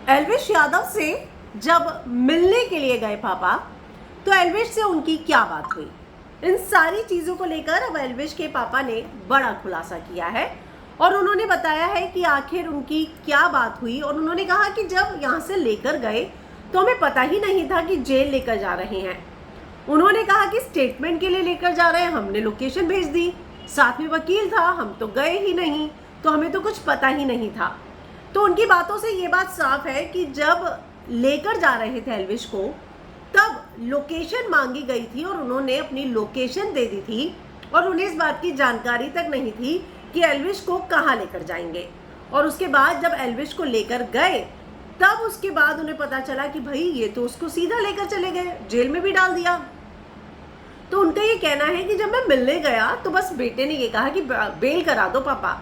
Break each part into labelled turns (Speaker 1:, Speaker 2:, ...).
Speaker 1: एल्विश यादव से जब मिलने के लिए गए पापा, तो एल्विश से उनकी क्या बात हुई, इन सारी चीज़ों को लेकर अब एल्विश के पापा ने बड़ा खुलासा किया है और उन्होंने बताया है कि आखिर उनकी क्या बात हुई। और उन्होंने कहा कि जब यहाँ से लेकर गए तो हमें पता ही नहीं था कि जेल लेकर जा रहे हैं। उन्होंने कहा कि स्टेटमेंट के लिए लेकर जा रहे हैं, हमने लोकेशन भेज दी, साथ में वकील था, हम तो गए ही नहीं, तो हमें तो कुछ पता ही नहीं था। तो उनकी बातों से ये बात साफ है कि जब लेकर जा रहे थे एल्विश को, तब लोकेशन मांगी गई थी और उन्होंने अपनी लोकेशन दे दी थी और उन्हें इस बात की जानकारी तक नहीं थी कि एल्विश को कहाँ लेकर जाएंगे। और उसके बाद जब एल्विश को लेकर गए, तब उसके बाद उन्हें पता चला कि भाई ये तो उसको सीधा लेकर चले गए, जेल में भी डाल दिया। तो उनका ये कहना है कि जब मैं मिलने गया तो बस बेटे ने ये कहा कि बेल करा दो पापा।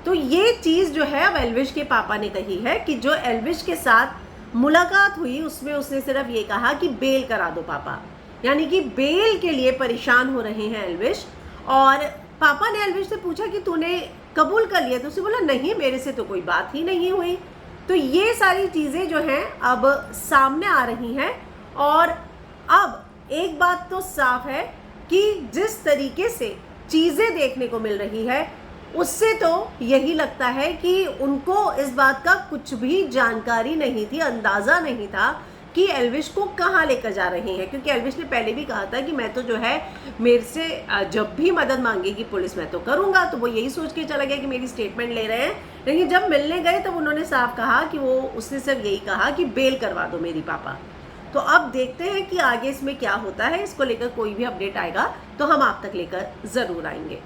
Speaker 1: तो ये चीज़ जो है अब एल्विश के पापा ने कही है कि जो एल्विश के साथ मुलाकात हुई उसमें उसने सिर्फ ये कहा कि बेल करा दो पापा, यानी कि बेल के लिए परेशान हो रहे हैं एल्विश। और पापा ने एल्विश से पूछा कि तूने कबूल कर लिया, तो उसने बोला नहीं, मेरे से तो कोई बात ही नहीं हुई। तो ये सारी चीज़ें जो हैं अब सामने आ रही हैं और अब एक बात तो साफ है कि जिस तरीके से चीज़ें देखने को मिल रही है उससे तो यही लगता है कि उनको इस बात का कुछ भी जानकारी नहीं थी, अंदाज़ा नहीं था कि एल्विश को कहाँ लेकर जा रहे हैं। क्योंकि एल्विश ने पहले भी कहा था कि मैं तो जो है, मेरे से जब भी मदद मांगेगी पुलिस मैं तो करूँगा। तो वो यही सोच के चला गया कि मेरी स्टेटमेंट ले रहे हैं। लेकिन जब मिलने गए तब उन्होंने साफ कहा कि उसने सिर्फ यही कहा कि बेल करवा दो मेरी पापा। तो अब देखते हैं कि आगे इसमें क्या होता है। इसको लेकर कोई भी अपडेट आएगा तो हम आप तक लेकर ज़रूर आएंगे।